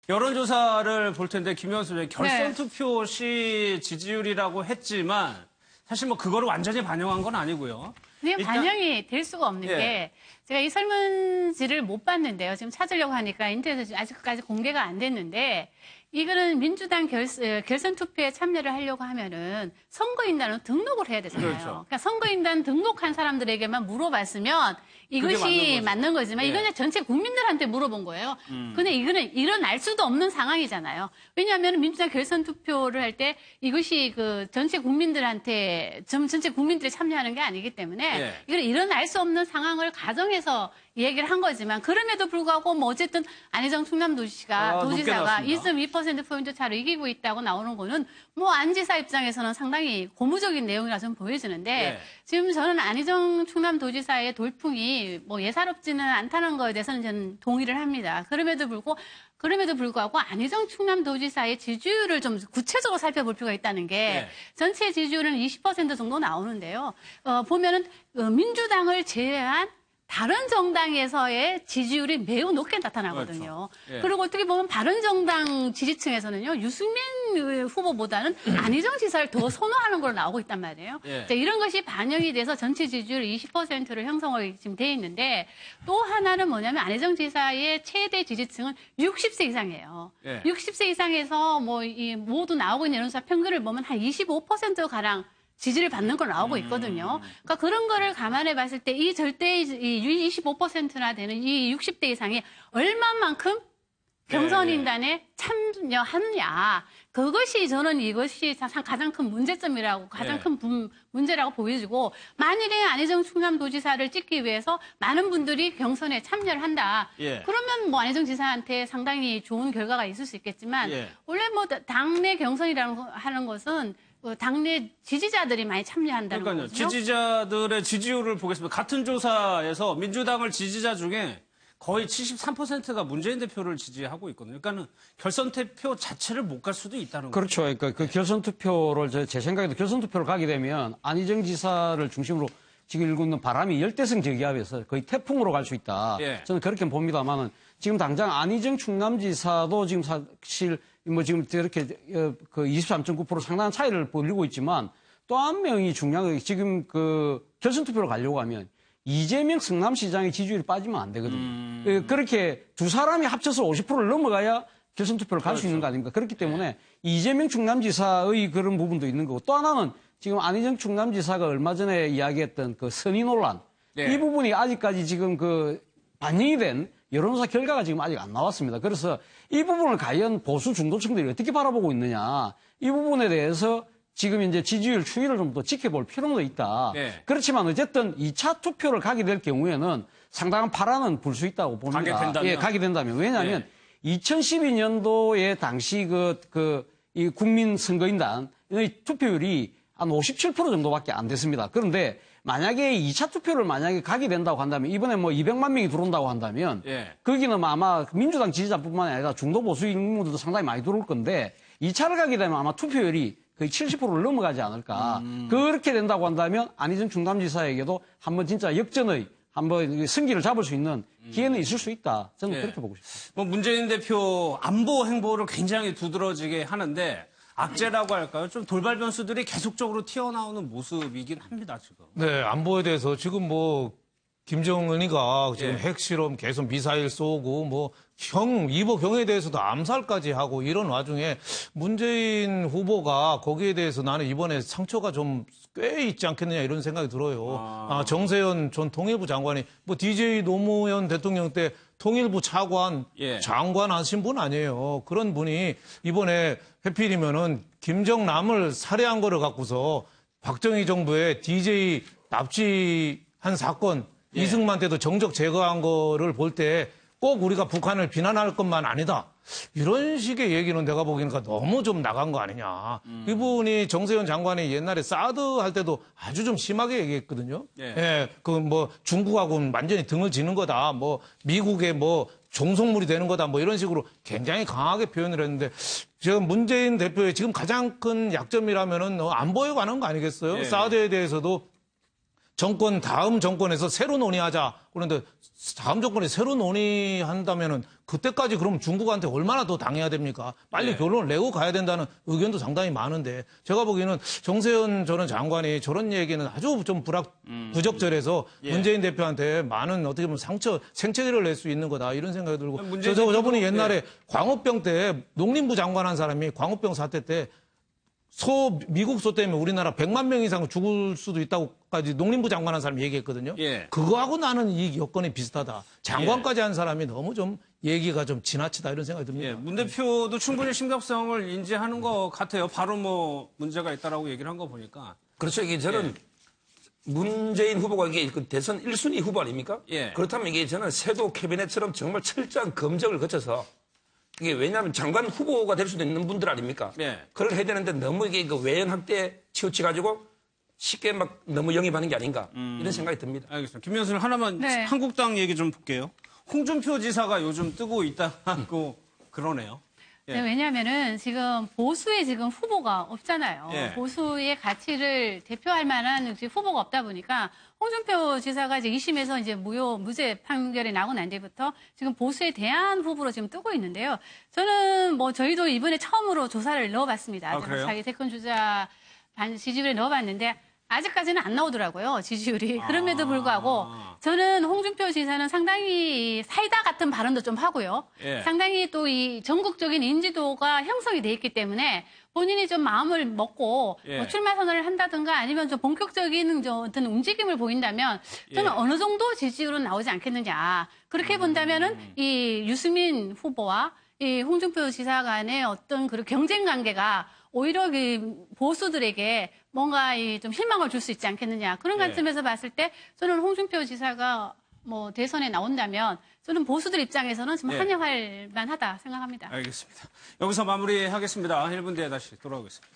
여론조사를 볼 텐데 김현수 네. 결선 투표 시 지지율이라고 했지만 사실 뭐 그거를 완전히 반영한 건 아니고요. 그냥 일단- 반영이 될 수가 없는 예. 게 제가 이 설문지를 못 봤는데요. 지금 찾으려고 하니까 인터넷에 아직까지 공개가 안 됐는데 이거는 민주당 결선 투표에 참여를 하려고 하면은 선거인단으로 등록을 해야 되잖아요. 그렇죠. 그러니까 선거인단 등록한 사람들에게만 물어봤으면 이것이 맞는 거지만 예. 이거는 전체 국민들한테 물어본 거예요. 근데 이거는 일어날 수도 없는 상황이잖아요. 왜냐하면 민주당 결선 투표를 할 때 이것이 그 전체 국민들한테 전체 국민들이 참여하는 게 아니기 때문에 예. 이건 일어날 수 없는 상황을 가정해서 얘기를 한 거지만 그럼에도 불구하고 뭐 어쨌든 안희정 충남도지사가 높게 나왔습니다. 2.2%포인트 차로 이기고 있다고 나오는 거는 뭐 안 지사 입장에서는 상당히 고무적인 내용이라 좀 보여지는데 예. 지금 저는 안희정 충남도지사의 돌풍이 뭐 예사롭지는 않다는 거에 대해서는 저는 동의를 합니다. 그럼에도 불구하고 안희정 충남도지사의 지지율을 좀 구체적으로 살펴볼 필요가 있다는 게 예. 전체 지지율은 20% 정도 나오는데요. 보면은 민주당을 제외한 다른 정당에서의 지지율이 매우 높게 나타나거든요. 그렇죠. 예. 그리고 어떻게 보면 바른정당 지지층에서는요, 유승민 후보보다는 안희정 지사를 더 선호하는 걸로 나오고 있단 말이에요. 예. 자, 이런 것이 반영이 돼서 전체 지지율 20%를 형성하게 지금 돼 있는데 또 하나는 뭐냐면 안희정 지사의 최대 지지층은 60세 이상이에요. 예. 60세 이상에서 뭐 이 모두 나오고 있는 여론조사 평균을 보면 한 25%가량 지지를 받는 걸 나오고 있거든요. 그러니까 그런 거를 감안해 봤을 때 이 절대 이 25%나 되는 이 60대 이상이 얼마만큼 경선인단에 참여하느냐. 그것이 저는 이것이 가장 큰 문제점이라고, 가장 큰 문제라고 보여지고, 만일에 안희정 충남도지사를 찍기 위해서 많은 분들이 경선에 참여를 한다. 예. 그러면 뭐 안희정 지사한테 상당히 좋은 결과가 있을 수 있겠지만, 예. 원래 뭐 당내 경선이라는 하는 것은 당내 지지자들이 많이 참여한다는 그러니까요. 거거든요. 지지자들의 지지율을 보겠습니다. 같은 조사에서 민주당을 지지자 중에 거의 73%가 문재인 대표를 지지하고 있거든요. 그러니까는 결선 투표 자체를 못 갈 수도 있다는 거죠. 그렇죠. 그러니까 그 결선 투표를 제 생각에도 결선 투표를 가게 되면 안희정 지사를 중심으로 지금 일고 있는 바람이 열대성 저기압에서 거의 태풍으로 갈 수 있다. 예. 저는 그렇게 봅니다만은 지금 당장 안희정 충남지사도 지금 사실 뭐 지금 이렇게 그 23.9% 상당한 차이를 벌리고 있지만 또 한 명이 중요한 게 지금 그 결선 투표로 가려고 하면 이재명 성남시장의 지지율이 빠지면 안 되거든요. 그렇게 두 사람이 합쳐서 50%를 넘어가야 결선 투표를 갈 수 있는 거 아닙니까? 그렇기 때문에 이재명 충남지사의 그런 부분도 있는 거고 또 하나는 지금 안희정 충남지사가 얼마 전에 이야기했던 그 선의 논란 이 부분이 아직까지 지금 그 반영이 된 여론조사 결과가 지금 아직 안 나왔습니다. 그래서 이 부분을 과연 보수 중도층들이 어떻게 바라보고 있느냐 이 부분에 대해서 지금 이제 지지율 추이를 좀 더 지켜볼 필요도 있다. 네. 그렇지만 어쨌든 2차 투표를 가게 될 경우에는 상당한 파란은 불 수 있다고 봅니다. 가게 된다면? 예, 가게 된다면. 왜냐하면 2012년도에 당시 이 국민선거인단의 투표율이 한 57% 정도밖에 안 됐습니다. 그런데 만약에 2차 투표를 만약에 가게 된다고 한다면 이번에 뭐 200만 명이 들어온다고 한다면 거기는 아마 민주당 지지자뿐만 아니라 중도 보수 인물들도 상당히 많이 들어올 건데 2차를 가게 되면 아마 투표율이 거의 70%를 넘어가지 않을까. 그렇게 된다고 한다면 안희정 충남지사에게도 한번 진짜 역전의 한번 승기를 잡을 수 있는 기회는 있을 수 있다. 저는 그렇게 보고 싶습니다. 뭐 문재인 대표 안보 행보를 굉장히 두드러지게 하는데 악재라고 할까요? 좀 돌발 변수들이 계속적으로 튀어나오는 모습이긴 합니다, 지금. 네, 안보에 대해서 지금 뭐 김정은이가 지금 예. 핵실험 계속 미사일 쏘고 뭐 이보 경에 대해서도 암살까지 하고 이런 와중에 문재인 후보가 거기에 대해서 나는 이번에 상처가 좀 꽤 있지 않겠느냐 이런 생각이 들어요. 정세현 전 통일부 장관이 뭐 DJ 노무현 대통령 때 통일부 차관 장관 하신 분 아니에요. 그런 분이 이번에 해필이면은 김정남을 살해한 거를 갖고서 박정희 정부의 DJ 납치한 사건 이승만 때도 정적 제거한 거를 볼 때 꼭 우리가 북한을 비난할 것만 아니다. 이런 식의 얘기는 내가 보기에는 너무 좀 나간 거 아니냐. 이분이 정세현 장관이 옛날에 사드 할 때도 아주 좀 심하게 얘기했거든요. 그 뭐 중국하고는 완전히 등을 지는 거다. 뭐 미국의 뭐 종속물이 되는 거다. 뭐 이런 식으로 굉장히 강하게 표현을 했는데 지금 문재인 대표의 지금 가장 큰 약점이라면은 안보에 관한 거 아니겠어요? 사드에 대해서도 정권 다음 정권에서 새로 논의하자. 그런데 다음 정권이 새로 논의한다면은 그때까지 그럼 중국한테 얼마나 더 당해야 됩니까? 빨리 예. 결론을 내고 가야 된다는 의견도 상당히 많은데 제가 보기에는 정세현 저는 장관이 저런 얘기는 아주 좀 부적절해서 예. 문재인 대표한테 많은 어떻게 보면 생채기를 낼 수 있는 거다 이런 생각이 들고 문재인 저분이 대표도- 옛날에 예. 광우병 때 농림부 장관한 사람이 광우병 사태 때 미국 소 때문에 우리나라 100만 명 이상 죽을 수도 있다고까지 농림부 장관한 사람이 얘기했거든요. 예. 그거하고 나는 이 여건이 비슷하다. 장관까지 한 사람이 너무 좀 얘기가 좀 지나치다 이런 생각이 듭니다. 예, 문 대표도 충분히 심각성을 인지하는 것 같아요. 바로 뭐 문제가 있다라고 얘기를 한 거 보니까. 그렇죠. 이게 저는 문재인 후보가 이게 그 대선 1순위 후보 아닙니까? 예. 그렇다면 이게 저는 세도 캐비넷처럼 정말 철저한 검증을 거쳐서 이게 왜냐하면 장관 후보가 될 수도 있는 분들 아닙니까? 예. 그걸 해야 되는데 너무 이게 그 외연 확대 치우쳐가지고 쉽게 막 너무 영입하는 게 아닌가 이런 생각이 듭니다. 알겠습니다. 김현수님 하나만 네. 한국당 얘기 좀 볼게요. 홍준표 지사가 요즘 뜨고 있다고 그러네요. 예. 네, 왜냐하면은 지금 보수의 지금 후보가 없잖아요. 예. 보수의 가치를 대표할 만한 후보가 없다 보니까 홍준표 지사가 이제 2심에서 이제 무죄 판결이 나고 난 뒤부터 지금 보수에 대한 후보로 지금 뜨고 있는데요. 저는 뭐 저희도 이번에 처음으로 조사를 넣어봤습니다. 아, 그래요? 자기 대권 주자 지지율에 넣어봤는데 아직까지는 안 나오더라고요, 지지율이. 그럼에도 불구하고 저는 홍준표 지사는 상당히 사이다 같은 발언도 좀 하고요. 예. 상당히 또 이 전국적인 인지도가 형성이 돼 있기 때문에 본인이 좀 마음을 먹고 예. 뭐 출마 선언을 한다든가 아니면 좀 본격적인 어떤 움직임을 보인다면 저는 예. 어느 정도 지지율은 나오지 않겠느냐. 그렇게 본다면은 이 유승민 후보와 이 홍준표 지사 간의 어떤 그 경쟁 관계가 오히려 그 보수들에게 뭔가 좀 희망을 줄 수 있지 않겠느냐. 그런 예. 관점에서 봤을 때 저는 홍준표 지사가 뭐 대선에 나온다면 저는 보수들 입장에서는 좀 예. 환영할 만하다 생각합니다. 알겠습니다. 여기서 마무리하겠습니다. 1분 뒤에 다시 돌아오겠습니다.